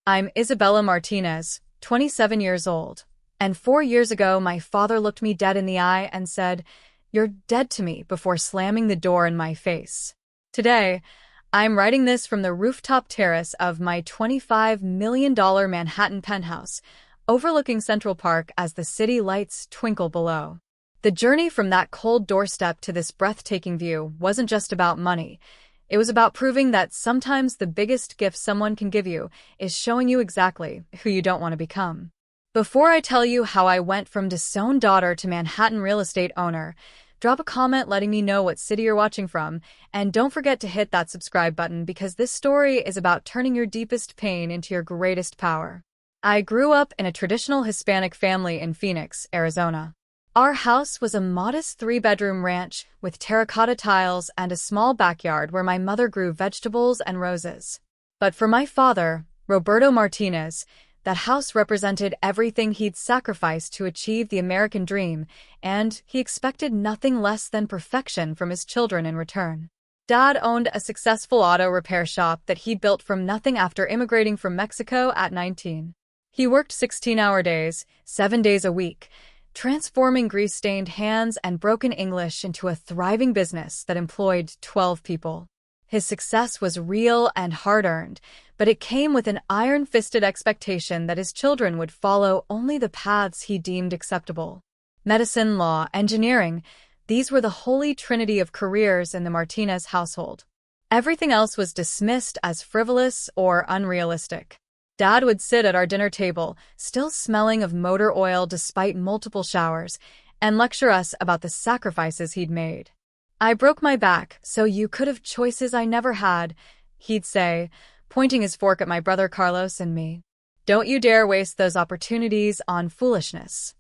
I'm Isabella Martinez, 27 years old. And 4 years ago, my father looked me dead in the eye and said, "You're dead to me," before slamming the door in my face. Today, I'm writing this from the rooftop terrace of my $25 million Manhattan penthouse, overlooking Central Park as the city lights twinkle below. The journey from that cold doorstep to this breathtaking view wasn't just about money. It was about proving that sometimes the biggest gift someone can give you is showing you exactly who you don't want to become. Before I tell you how I went from disowned daughter to Manhattan real estate owner, drop a comment letting me know what city you're watching from, and don't forget to hit that subscribe button because this story is about turning your deepest pain into your greatest power. I grew up in a traditional Hispanic family in Phoenix, Arizona. Our house was a modest 3-bedroom ranch with terracotta tiles and a small backyard where my mother grew vegetables and roses. But for my father, Roberto Martinez, that house represented everything he'd sacrificed to achieve the American dream, and he expected nothing less than perfection from his children in return. Dad owned a successful auto repair shop that he built from nothing after immigrating from Mexico at 19. He worked 16-hour days, 7 days a week, transforming grease-stained hands and broken English into a thriving business that employed 12 people. His success was real and hard-earned, but it came with an iron-fisted expectation that his children would follow only the paths he deemed acceptable. Medicine, law, engineering, these were the holy trinity of careers in the Martinez household. Everything else was dismissed as frivolous or unrealistic. Dad would sit at our dinner table, still smelling of motor oil despite multiple showers, and lecture us about the sacrifices he'd made. "I broke my back, so you could have choices I never had," he'd say, pointing his fork at my brother Carlos and me. "Don't you dare waste those opportunities on foolishness."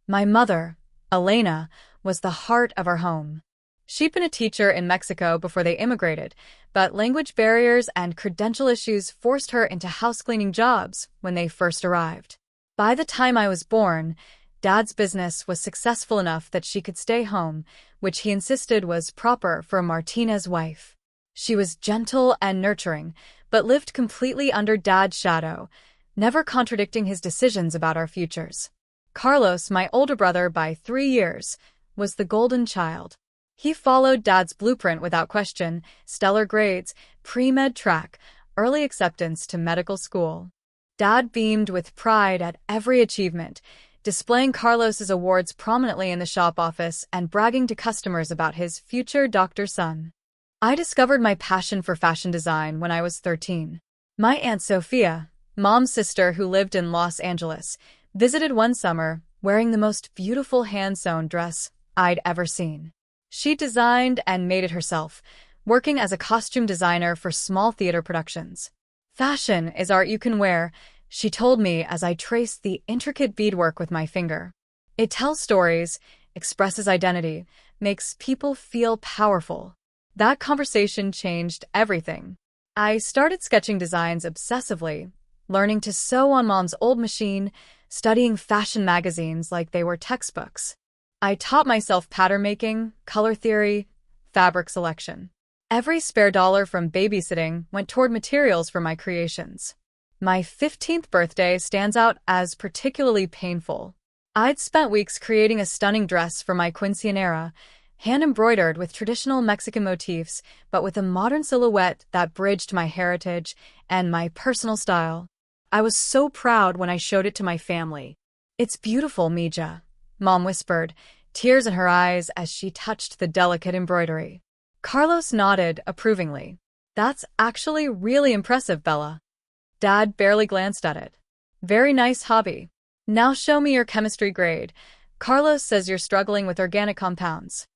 My mother, Elena, was the heart of our home. She'd been a teacher in Mexico before they immigrated, but language barriers and credential issues forced her into house-cleaning jobs when they first arrived. By the time I was born, Dad's business was successful enough that she could stay home, which he insisted was proper for a Martinez wife. She was gentle and nurturing, but lived completely under Dad's shadow, never contradicting his decisions about our futures. Carlos, my older brother by 3 years, was the golden child. He followed Dad's blueprint without question: stellar grades, pre-med track, early acceptance to medical school. Dad beamed with pride at every achievement, displaying Carlos's awards prominently in the shop office and bragging to customers about his future doctor son. I discovered my passion for fashion design when I was 13. My Aunt Sophia, Mom's sister who lived in Los Angeles, visited one summer wearing the most beautiful hand-sewn dress I'd ever seen. She designed and made it herself, working as a costume designer for small theater productions. "Fashion is art you can wear," she told me as I traced the intricate beadwork with my finger. "It tells stories, expresses identity, makes people feel powerful." That conversation changed everything. I started sketching designs obsessively, learning to sew on Mom's old machine, studying fashion magazines like they were textbooks. I taught myself pattern making, color theory, fabric selection. Every spare dollar from babysitting went toward materials for my creations. My 15th birthday stands out as particularly painful. I'd spent weeks creating a stunning dress for my quinceañera, hand-embroidered with traditional Mexican motifs, but with a modern silhouette that bridged my heritage and my personal style. I was so proud when I showed it to my family. "It's beautiful, Mija," Mom whispered, tears in her eyes as she touched the delicate embroidery. Carlos nodded approvingly. "That's actually really impressive, Bella." Dad barely glanced at it. "Very nice hobby. Now show me your chemistry grade. Carlos says you're struggling with organic compounds."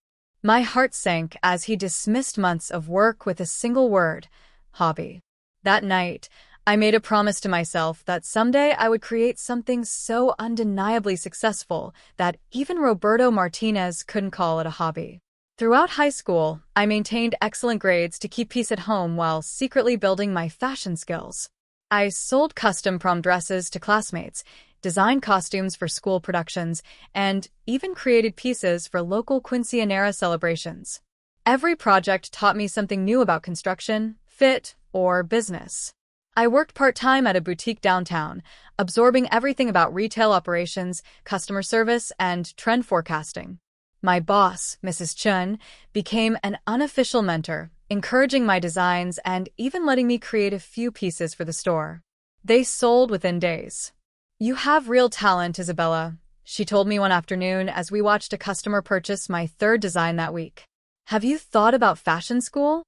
My heart sank as he dismissed months of work with a single word: hobby. That night, I made a promise to myself that someday I would create something so undeniably successful that even Roberto Martinez couldn't call it a hobby. Throughout high school, I maintained excellent grades to keep peace at home while secretly building my fashion skills. I sold custom prom dresses to classmates, designed costumes for school productions, and even created pieces for local quinceañera celebrations. Every project taught me something new about construction, fit, or business. I worked part-time at a boutique downtown, absorbing everything about retail operations, customer service, and trend forecasting. My boss, Mrs. Chun, became an unofficial mentor, encouraging my designs and even letting me create a few pieces for the store. They sold within days. "You have real talent, Isabella," she told me one afternoon as we watched a customer purchase my third design that week. "Have you thought about fashion school?"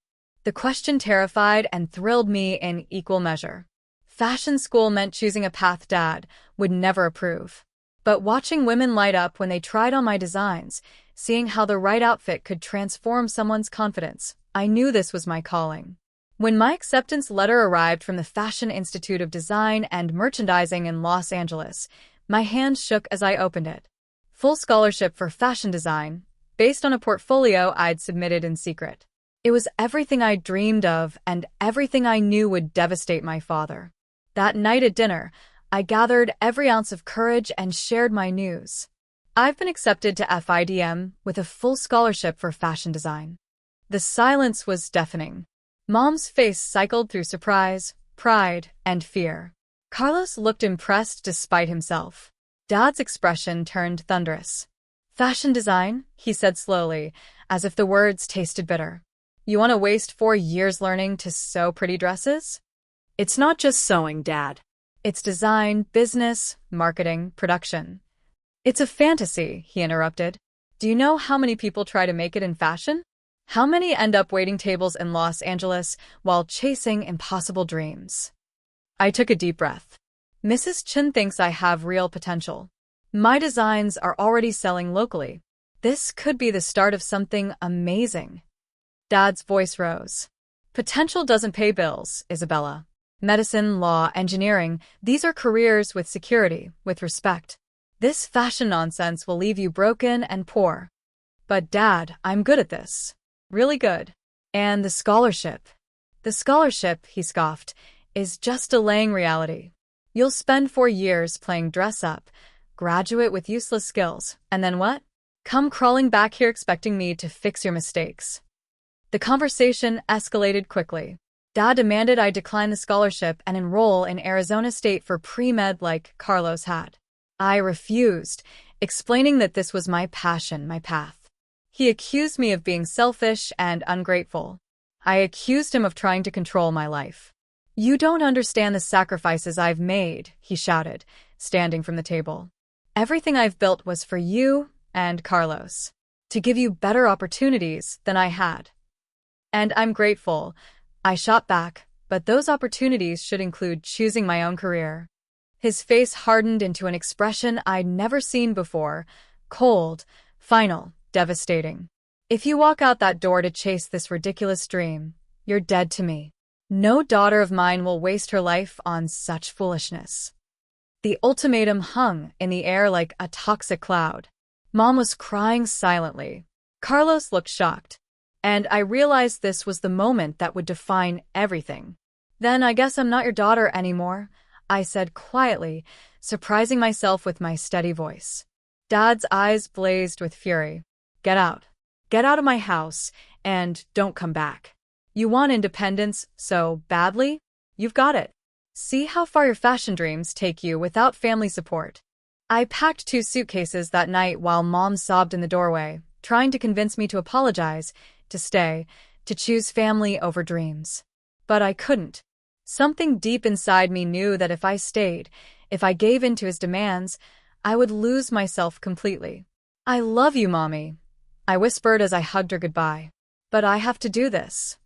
The question terrified and thrilled me in equal measure. Fashion school meant choosing a path Dad would never approve. But watching women light up when they tried on my designs, seeing how the right outfit could transform someone's confidence, I knew this was my calling. When my acceptance letter arrived from the Fashion Institute of Design and Merchandising in Los Angeles, my hand shook as I opened it. Full scholarship for fashion design, based on a portfolio I'd submitted in secret. It was everything I dreamed of and everything I knew would devastate my father. That night at dinner, I gathered every ounce of courage and shared my news. "I've been accepted to FIDM with a full scholarship for fashion design." The silence was deafening. Mom's face cycled through surprise, pride, and fear. Carlos looked impressed despite himself. Dad's expression turned thunderous. "Fashion design," he said slowly, as if the words tasted bitter. "You want to waste 4 years learning to sew pretty dresses?" "It's not just sewing, Dad. It's design, business, marketing, production." "It's a fantasy," he interrupted. "Do you know how many people try to make it in fashion? How many end up waiting tables in Los Angeles while chasing impossible dreams?" I took a deep breath. Mrs. Chin thinks I have real potential. My designs are already selling locally. This could be the start of something amazing. Dad's voice rose. "Potential doesn't pay bills, Isabella. Medicine, law, engineering, these are careers with security, with respect. This fashion nonsense will leave you broken and poor." "But Dad, I'm good at this. Really good. And the scholarship." "The scholarship," he scoffed, "is just delaying reality. You'll spend 4 years playing dress-up, graduate with useless skills, and then what? Come crawling back here expecting me to fix your mistakes." The conversation escalated quickly. Dad demanded I decline the scholarship and enroll in Arizona State for pre-med like Carlos had. I refused, explaining that this was my passion, my path. He accused me of being selfish and ungrateful. I accused him of trying to control my life. "You don't understand the sacrifices I've made," he shouted, standing from the table. "Everything I've built was for you and Carlos, to give you better opportunities than I had. And I'm grateful," I shot back, "but those opportunities should include choosing my own career." His face hardened into an expression I'd never seen before, cold, final, devastating. "If you walk out that door to chase this ridiculous dream, you're dead to me. No daughter of mine will waste her life on such foolishness." The ultimatum hung in the air like a toxic cloud. Mom was crying silently. Carlos looked shocked. And I realized this was the moment that would define everything. "Then I guess I'm not your daughter anymore," I said quietly, surprising myself with my steady voice. Dad's eyes blazed with fury. "Get out. Get out of my house, and don't come back. You want independence so badly? You've got it. See how far your fashion dreams take you without family support." I packed 2 suitcases that night while Mom sobbed in the doorway, trying to convince me to apologize, to stay, to choose family over dreams. But I couldn't. Something deep inside me knew that if I stayed, if I gave in to his demands, I would lose myself completely. "I love you, Mommy," I whispered as I hugged her goodbye. "But I have to do this."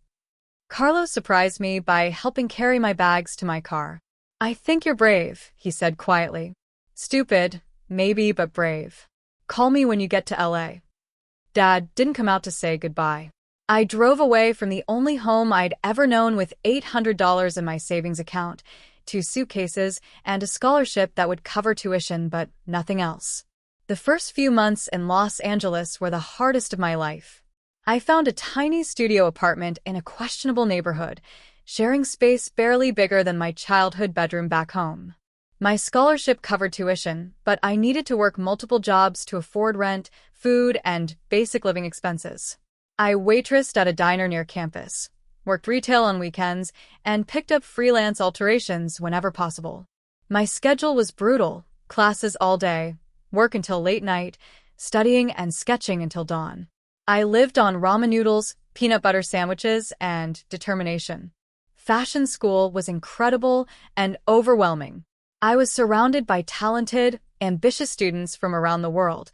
Carlos surprised me by helping carry my bags to my car. "I think you're brave," he said quietly. "Stupid, maybe, but brave. Call me when you get to LA." Dad didn't come out to say goodbye. I drove away from the only home I'd ever known with $800 in my savings account, 2 suitcases, and a scholarship that would cover tuition, but nothing else. The first few months in Los Angeles were the hardest of my life. I found a tiny studio apartment in a questionable neighborhood, sharing space barely bigger than my childhood bedroom back home. My scholarship covered tuition, but I needed to work multiple jobs to afford rent, food, and basic living expenses. I waitressed at a diner near campus, worked retail on weekends, and picked up freelance alterations whenever possible. My schedule was brutal: classes all day, work until late night, studying and sketching until dawn. I lived on ramen noodles, peanut butter sandwiches, and determination. Fashion school was incredible and overwhelming. I was surrounded by talented, ambitious students from around the world,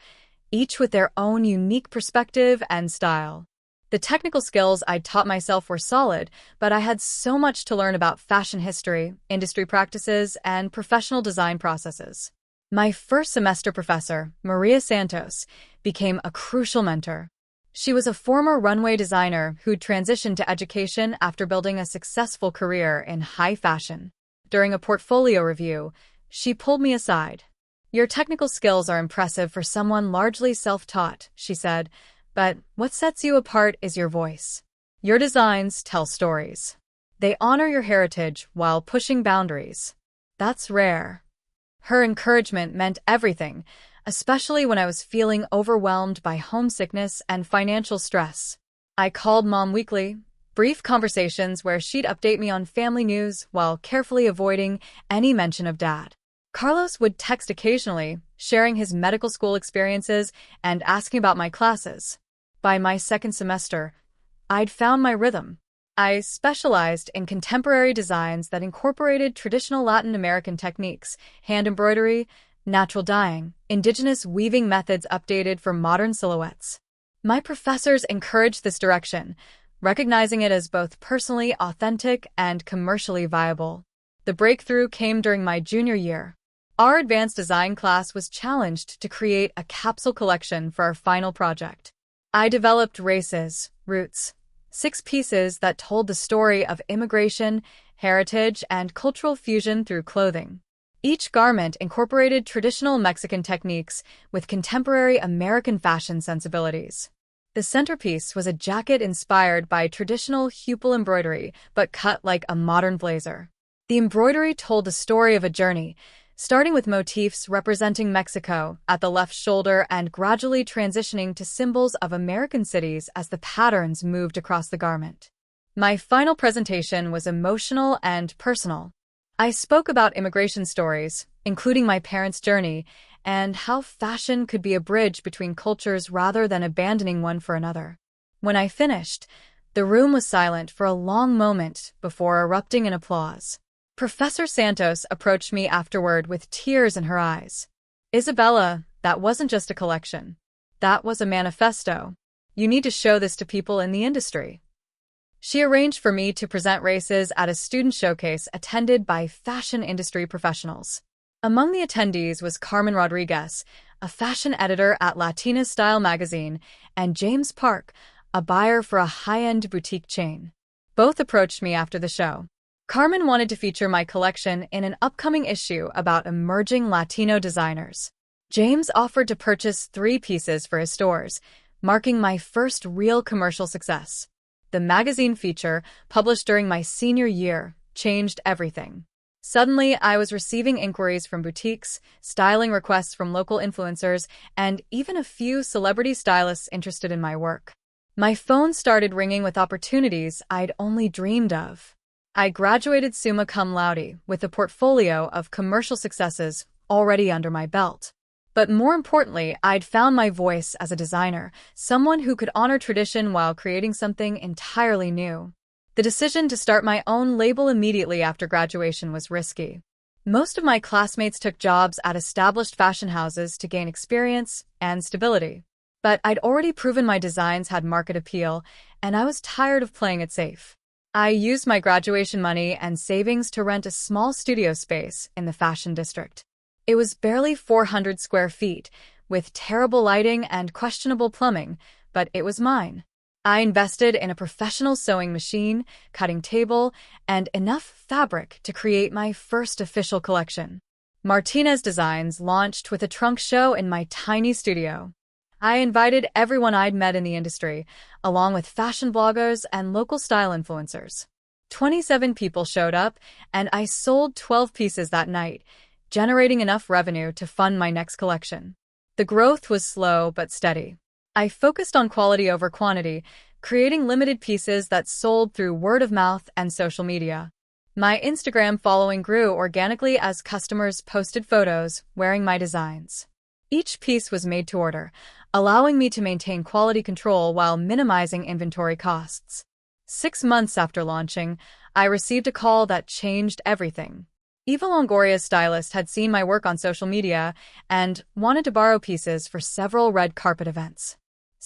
each with their own unique perspective and style. The technical skills I'd taught myself were solid, but I had so much to learn about fashion history, industry practices, and professional design processes. My first semester professor, Maria Santos, became a crucial mentor. She was a former runway designer who'd transitioned to education after building a successful career in high fashion. During a portfolio review, she pulled me aside. "Your technical skills are impressive for someone largely self-taught," she said, "but what sets you apart is your voice. Your designs tell stories. They honor your heritage while pushing boundaries. That's rare." Her encouragement meant everything, especially when I was feeling overwhelmed by homesickness and financial stress. I called Mom weekly, brief conversations where she'd update me on family news while carefully avoiding any mention of Dad. Carlos would text occasionally, sharing his medical school experiences and asking about my classes. By my second semester, I'd found my rhythm. I specialized in contemporary designs that incorporated traditional Latin American techniques, hand embroidery, natural dyeing, indigenous weaving methods updated for modern silhouettes. My professors encouraged this direction, recognizing it as both personally authentic and commercially viable. The breakthrough came during my junior year. Our advanced design class was challenged to create a capsule collection for our final project. I developed Races, Roots, 6 pieces that told the story of immigration, heritage, and cultural fusion through clothing. Each garment incorporated traditional Mexican techniques with contemporary American fashion sensibilities. The centerpiece was a jacket inspired by traditional Hupel embroidery, but cut like a modern blazer. The embroidery told the story of a journey, starting with motifs representing Mexico at the left shoulder and gradually transitioning to symbols of American cities as the patterns moved across the garment. My final presentation was emotional and personal. I spoke about immigration stories, including my parents' journey, and how fashion could be a bridge between cultures rather than abandoning one for another. When I finished, the room was silent for a long moment before erupting in applause. Professor Santos approached me afterward with tears in her eyes. "Isabella, that wasn't just a collection. That was a manifesto. You need to show this to people in the industry." She arranged for me to present Races at a student showcase attended by fashion industry professionals. Among the attendees was Carmen Rodriguez, a fashion editor at Latina Style magazine, and James Park, a buyer for a high-end boutique chain. Both approached me after the show. Carmen wanted to feature my collection in an upcoming issue about emerging Latino designers. James offered to purchase 3 pieces for his stores, marking my first real commercial success. The magazine feature, published during my senior year, changed everything. Suddenly, I was receiving inquiries from boutiques, styling requests from local influencers, and even a few celebrity stylists interested in my work. My phone started ringing with opportunities I'd only dreamed of. I graduated summa cum laude with a portfolio of commercial successes already under my belt. But more importantly, I'd found my voice as a designer, someone who could honor tradition while creating something entirely new. The decision to start my own label immediately after graduation was risky. Most of my classmates took jobs at established fashion houses to gain experience and stability. But I'd already proven my designs had market appeal, and I was tired of playing it safe. I used my graduation money and savings to rent a small studio space in the fashion district. It was barely 400 square feet, with terrible lighting and questionable plumbing, but it was mine. I invested in a professional sewing machine, cutting table, and enough fabric to create my first official collection. Martinez Designs launched with a trunk show in my tiny studio. I invited everyone I'd met in the industry, along with fashion bloggers and local style influencers. 27 people showed up, and I sold 12 pieces that night, generating enough revenue to fund my next collection. The growth was slow but steady. I focused on quality over quantity, creating limited pieces that sold through word of mouth and social media. My Instagram following grew organically as customers posted photos wearing my designs. Each piece was made to order, allowing me to maintain quality control while minimizing inventory costs. 6 months after launching, I received a call that changed everything. Eva Longoria's stylist had seen my work on social media and wanted to borrow pieces for several red carpet events.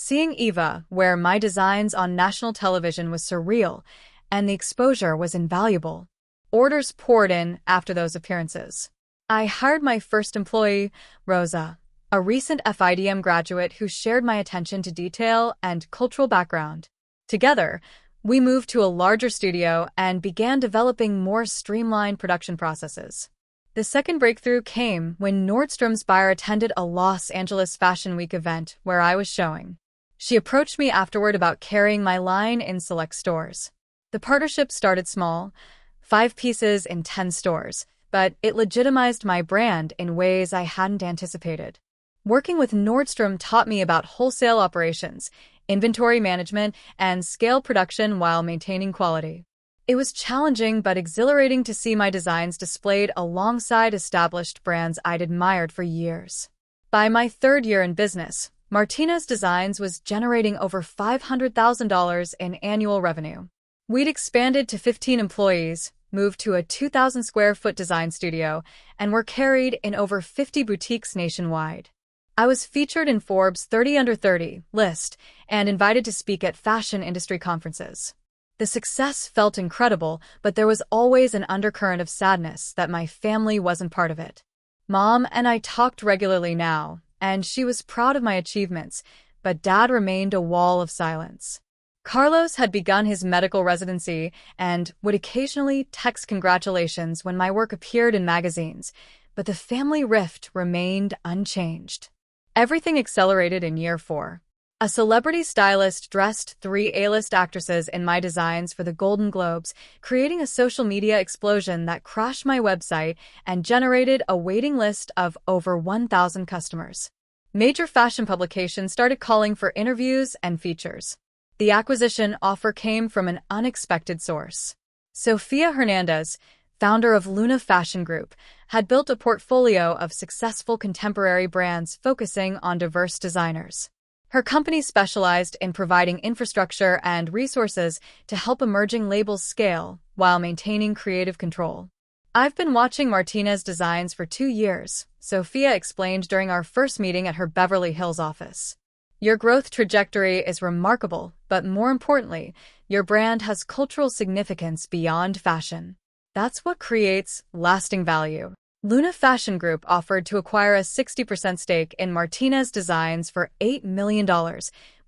Seeing Eva wear my designs on national television was surreal, and the exposure was invaluable. Orders poured in after those appearances. I hired my first employee, Rosa, a recent FIDM graduate who shared my attention to detail and cultural background. Together, we moved to a larger studio and began developing more streamlined production processes. The second breakthrough came when Nordstrom's buyer attended a Los Angeles Fashion Week event where I was showing. She approached me afterward about carrying my line in select stores. The partnership started small, 5 pieces in 10 stores, but it legitimized my brand in ways I hadn't anticipated. Working with Nordstrom taught me about wholesale operations, inventory management, and scale production while maintaining quality. It was challenging but exhilarating to see my designs displayed alongside established brands I'd admired for years. By my 3rd year in business, Martinez Designs was generating over $500,000 in annual revenue. We'd expanded to 15 employees, moved to a 2,000 square foot design studio, and were carried in over 50 boutiques nationwide. I was featured in Forbes' 30 Under 30 list and invited to speak at fashion industry conferences. The success felt incredible, but there was always an undercurrent of sadness that my family wasn't part of it. Mom and I talked regularly now, and she was proud of my achievements, but Dad remained a wall of silence. Carlos had begun his medical residency and would occasionally text congratulations when my work appeared in magazines, but the family rift remained unchanged. Everything accelerated in year 4. A celebrity stylist dressed 3 A-list actresses in my designs for the Golden Globes, creating a social media explosion that crashed my website and generated a waiting list of over 1,000 customers. Major fashion publications started calling for interviews and features. The acquisition offer came from an unexpected source. Sofia Hernandez, founder of Luna Fashion Group, had built a portfolio of successful contemporary brands focusing on diverse designers. Her company specialized in providing infrastructure and resources to help emerging labels scale while maintaining creative control. I've been watching Martinez Designs for 2 years, Sofia explained during our first meeting at her Beverly Hills office. Your growth trajectory is remarkable, but more importantly, your brand has cultural significance beyond fashion. That's what creates lasting value. Luna Fashion Group offered to acquire a 60% stake in Martinez Designs for $8 million,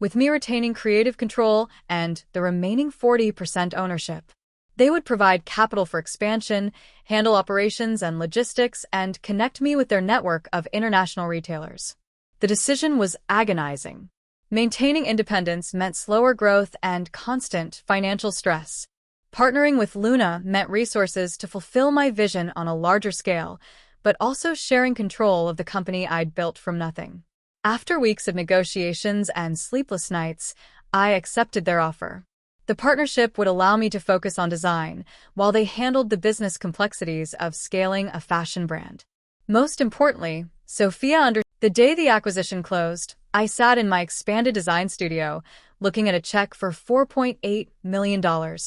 with me retaining creative control and the remaining 40% ownership. They would provide capital for expansion, handle operations and logistics, and connect me with their network of international retailers. The decision was agonizing. Maintaining independence meant slower growth and constant financial stress. Partnering with Luna meant resources to fulfill my vision on a larger scale, but also sharing control of the company I'd built from nothing. After weeks of negotiations and sleepless nights, I accepted their offer. The partnership would allow me to focus on design, while they handled the business complexities of scaling a fashion brand. Most importantly, Sofia understood. The day the acquisition closed, I sat in my expanded design studio, looking at a check for $4.8 million,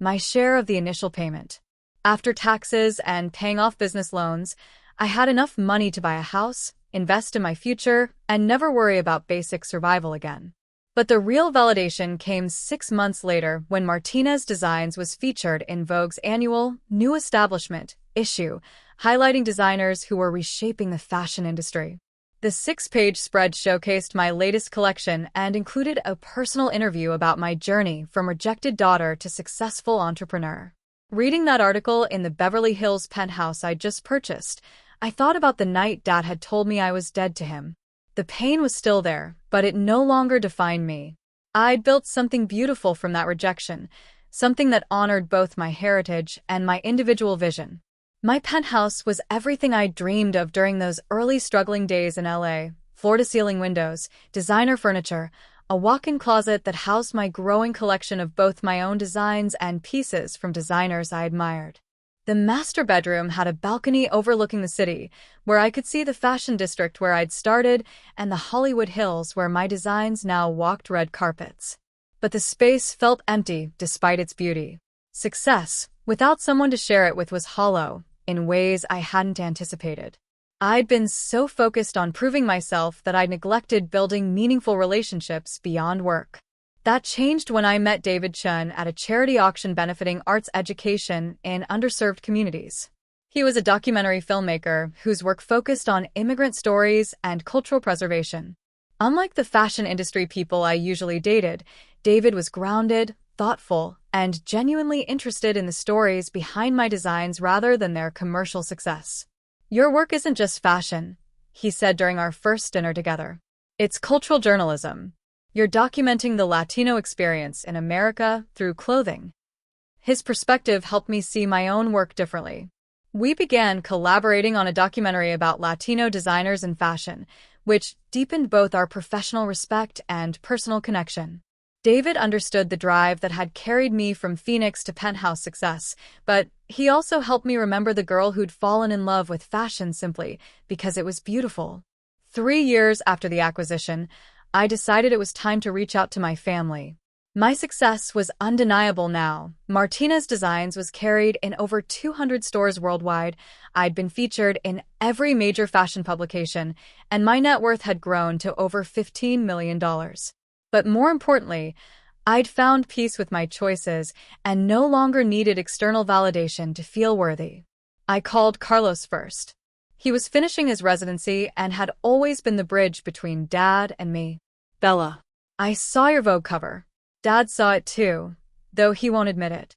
my share of the initial payment. After taxes and paying off business loans, I had enough money to buy a house, invest in my future, and never worry about basic survival again. But the real validation came 6 months later when Martinez Designs was featured in Vogue's annual New Establishment issue, highlighting designers who were reshaping the fashion industry. The 6-page spread showcased my latest collection and included a personal interview about my journey from rejected daughter to successful entrepreneur. Reading that article in the Beverly Hills penthouse I just purchased, I thought about the night Dad had told me I was dead to him. The pain was still there, but it no longer defined me. I'd built something beautiful from that rejection, something that honored both my heritage and my individual vision. My penthouse was everything I dreamed of during those early struggling days in LA. Floor-to-ceiling windows, designer furniture, a walk-in closet that housed my growing collection of both my own designs and pieces from designers I admired. The master bedroom had a balcony overlooking the city, where I could see the fashion district where I'd started and the Hollywood Hills where my designs now walked red carpets. But the space felt empty despite its beauty. Success, without someone to share it with, was hollow in ways I hadn't anticipated. I'd been so focused on proving myself that I'd neglected building meaningful relationships beyond work. That changed when I met David Chun at a charity auction benefiting arts education in underserved communities. He was a documentary filmmaker whose work focused on immigrant stories and cultural preservation. Unlike the fashion industry people I usually dated, David was grounded, thoughtful, and genuinely interested in the stories behind my designs rather than their commercial success. "Your work isn't just fashion," he said during our first dinner together. "It's cultural journalism. You're documenting the Latino experience in America through clothing." His perspective helped me see my own work differently. We began collaborating on a documentary about Latino designers and fashion, which deepened both our professional respect and personal connection. David understood the drive that had carried me from Phoenix to Penthouse success, but he also helped me remember the girl who'd fallen in love with fashion simply because it was beautiful. 3 years after the acquisition, I decided it was time to reach out to my family. My success was undeniable now. Martinez Designs was carried in over 200 stores worldwide. I'd been featured in every major fashion publication, and my net worth had grown to over $15 million. But more importantly, I'd found peace with my choices and no longer needed external validation to feel worthy. I called Carlos first. He was finishing his residency and had always been the bridge between Dad and me. "Bella, I saw your Vogue cover." Dad saw it too, though he won't admit it.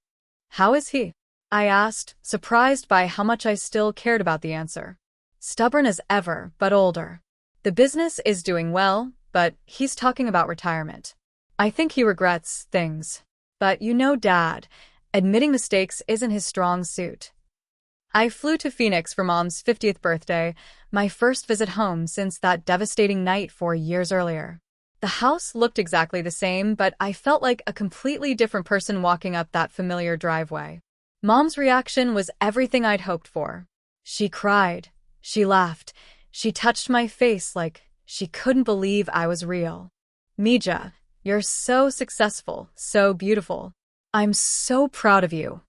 "How is he?" I asked, surprised by how much I still cared about the answer. "Stubborn as ever, but older. The business is doing well, but he's talking about retirement. I think he regrets things. But you know Dad, admitting mistakes isn't his strong suit." I flew to Phoenix for Mom's 50th birthday, my first visit home since that devastating night 4 years earlier. The house looked exactly the same, but I felt like a completely different person walking up that familiar driveway. Mom's reaction was everything I'd hoped for. She cried, she laughed, she touched my face like she couldn't believe I was real. "Mija, you're so successful, so beautiful. I'm so proud of you."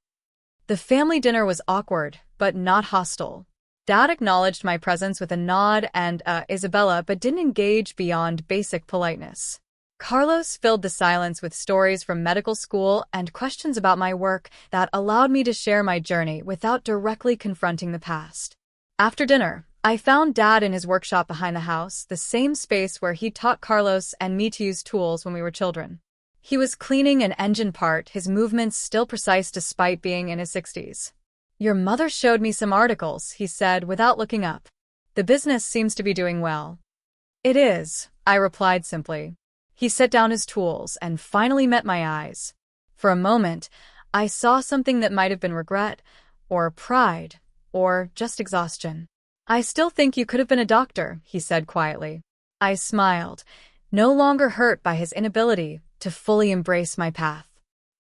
The family dinner was awkward, but not hostile. Dad acknowledged my presence with a nod and Isabella, but didn't engage beyond basic politeness. Carlos filled the silence with stories from medical school and questions about my work that allowed me to share my journey without directly confronting the past. After dinner, I found Dad in his workshop behind the house, the same space where he taught Carlos and me to use tools when we were children. He was cleaning an engine part, his movements still precise despite being in his 60s. "Your mother showed me some articles," he said without looking up. "The business seems to be doing well." "It is," I replied simply. He set down his tools and finally met my eyes. For a moment, I saw something that might have been regret, or pride, or just exhaustion. "I still think you could have been a doctor," he said quietly. I smiled, no longer hurt by his inability to fully embrace my path.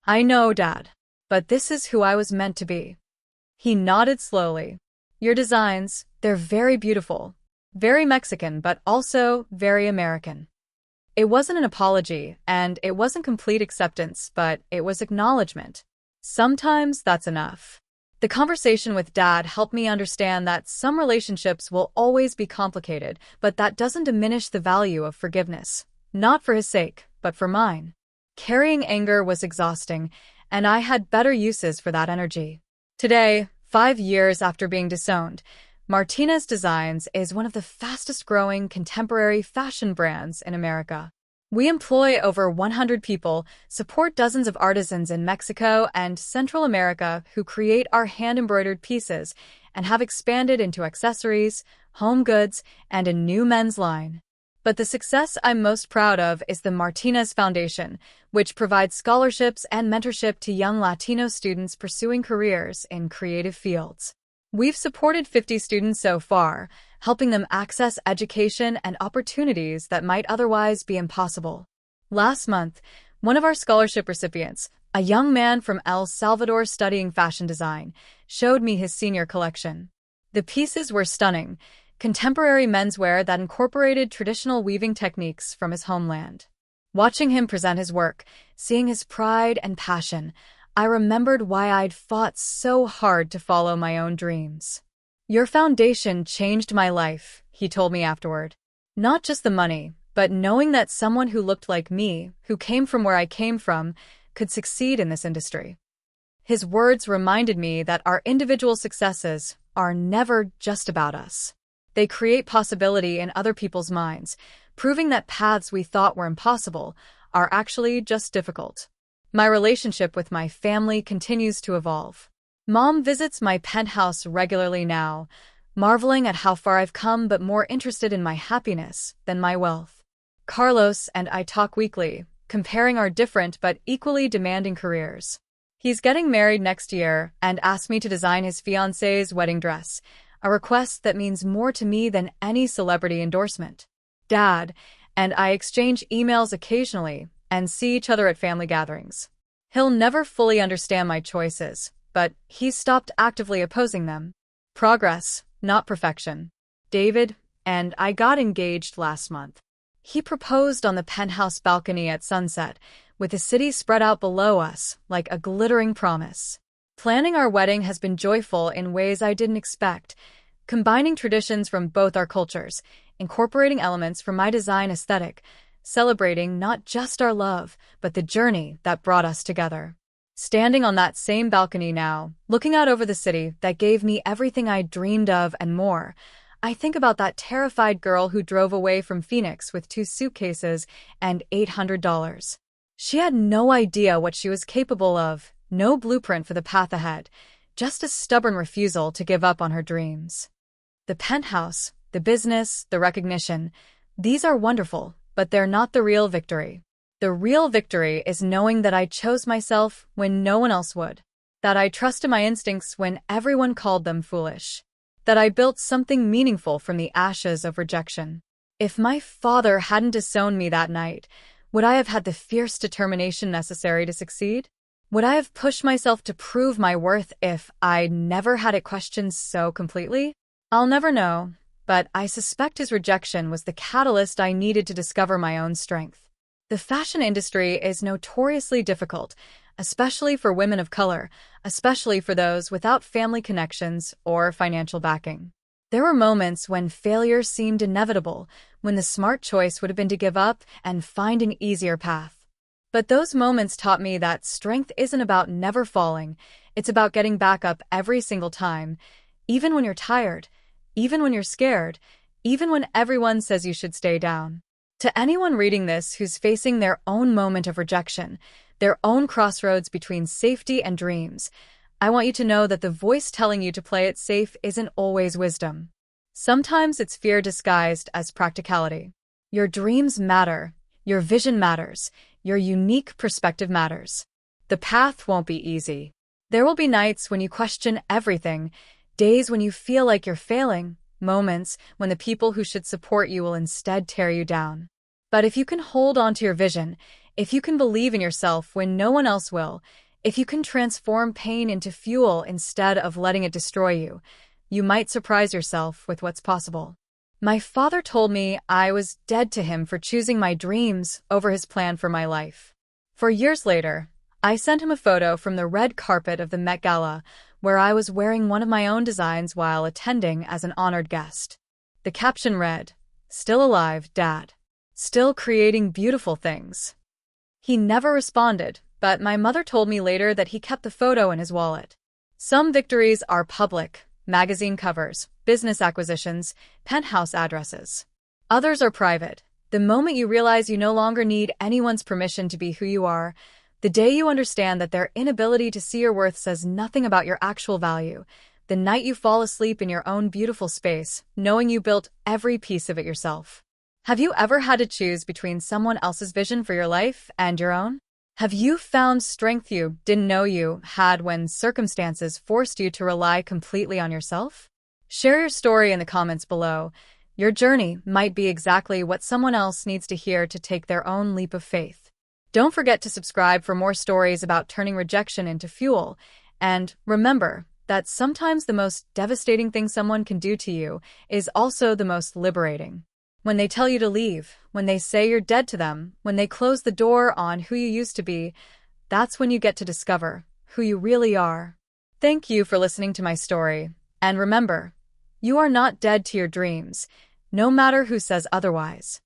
"I know, Dad, but this is who I was meant to be." He nodded slowly. "Your designs, they're very beautiful. Very Mexican, but also very American." It wasn't an apology, and it wasn't complete acceptance, but it was acknowledgement. Sometimes that's enough. The conversation with Dad helped me understand that some relationships will always be complicated, but that doesn't diminish the value of forgiveness. Not for his sake, but for mine. Carrying anger was exhausting, and I had better uses for that energy. Today, 5 years after being disowned, Martinez Designs is one of the fastest-growing contemporary fashion brands in America. We employ over 100 people, support dozens of artisans in Mexico and Central America who create our hand-embroidered pieces, and have expanded into accessories, home goods, and a new men's line. But the success I'm most proud of is the Martinez Foundation, which provides scholarships and mentorship to young Latino students pursuing careers in creative fields. We've supported 50 students so far, helping them access education and opportunities that might otherwise be impossible. Last month, one of our scholarship recipients, a young man from El Salvador studying fashion design, showed me his senior collection. The pieces were stunning, contemporary menswear that incorporated traditional weaving techniques from his homeland. Watching him present his work, seeing his pride and passion, I remembered why I'd fought so hard to follow my own dreams. "Your foundation changed my life," he told me afterward. Not just the money, but knowing that someone who looked like me, who came from where I came from, could succeed in this industry. His words reminded me that our individual successes are never just about us. They create possibility in other people's minds, proving that paths we thought were impossible are actually just difficult. My relationship with my family continues to evolve. Mom visits my penthouse regularly now, marveling at how far I've come but more interested in my happiness than my wealth. Carlos and I talk weekly, comparing our different but equally demanding careers. He's getting married next year and asked me to design his fiancée's wedding dress, a request that means more to me than any celebrity endorsement. Dad and I exchange emails occasionally and see each other at family gatherings. He'll never fully understand my choices, but he's stopped actively opposing them. Progress, not perfection. David and I got engaged last month. He proposed on the penthouse balcony at sunset, with the city spread out below us like a glittering promise. Planning our wedding has been joyful in ways I didn't expect, combining traditions from both our cultures, incorporating elements from my design aesthetic, celebrating not just our love, but the journey that brought us together. Standing on that same balcony now, looking out over the city that gave me everything I dreamed of and more, I think about that terrified girl who drove away from Phoenix with 2 suitcases and $800. She had no idea what she was capable of, no blueprint for the path ahead, just a stubborn refusal to give up on her dreams. The penthouse, the business, the recognition, these are wonderful, but they're not the real victory. The real victory is knowing that I chose myself when no one else would, that I trusted my instincts when everyone called them foolish, that I built something meaningful from the ashes of rejection. If my father hadn't disowned me that night, would I have had the fierce determination necessary to succeed? Would I have pushed myself to prove my worth if I never had it questioned so completely? I'll never know, but I suspect his rejection was the catalyst I needed to discover my own strength. The fashion industry is notoriously difficult, especially for women of color, especially for those without family connections or financial backing. There were moments when failure seemed inevitable, when the smart choice would have been to give up and find an easier path. But those moments taught me that strength isn't about never falling, it's about getting back up every single time, even when you're tired, even when you're scared, even when everyone says you should stay down. To anyone reading this who's facing their own moment of rejection, their own crossroads between safety and dreams, I want you to know that the voice telling you to play it safe isn't always wisdom. Sometimes it's fear disguised as practicality. Your dreams matter, your vision matters, your unique perspective matters. The path won't be easy. There will be nights when you question everything, days when you feel like you're failing, moments when the people who should support you will instead tear you down. But if you can hold on to your vision, if you can believe in yourself when no one else will, if you can transform pain into fuel instead of letting it destroy you, you might surprise yourself with what's possible. My father told me I was dead to him for choosing my dreams over his plan for my life. For years later, I sent him a photo from the red carpet of the Met Gala, where I was wearing one of my own designs while attending as an honored guest. The caption read, "Still alive, Dad. Still creating beautiful things." He never responded, but my mother told me later that he kept the photo in his wallet. Some victories are public, magazine covers, business acquisitions, penthouse addresses. Others are private. The moment you realize you no longer need anyone's permission to be who you are, the day you understand that their inability to see your worth says nothing about your actual value, the night you fall asleep in your own beautiful space, knowing you built every piece of it yourself. Have you ever had to choose between someone else's vision for your life and your own? Have you found strength you didn't know you had when circumstances forced you to rely completely on yourself? Share your story in the comments below. Your journey might be exactly what someone else needs to hear to take their own leap of faith. Don't forget to subscribe for more stories about turning rejection into fuel. And remember that sometimes the most devastating thing someone can do to you is also the most liberating. When they tell you to leave, when they say you're dead to them, when they close the door on who you used to be, that's when you get to discover who you really are. Thank you for listening to my story. And remember, you are not dead to your dreams, no matter who says otherwise.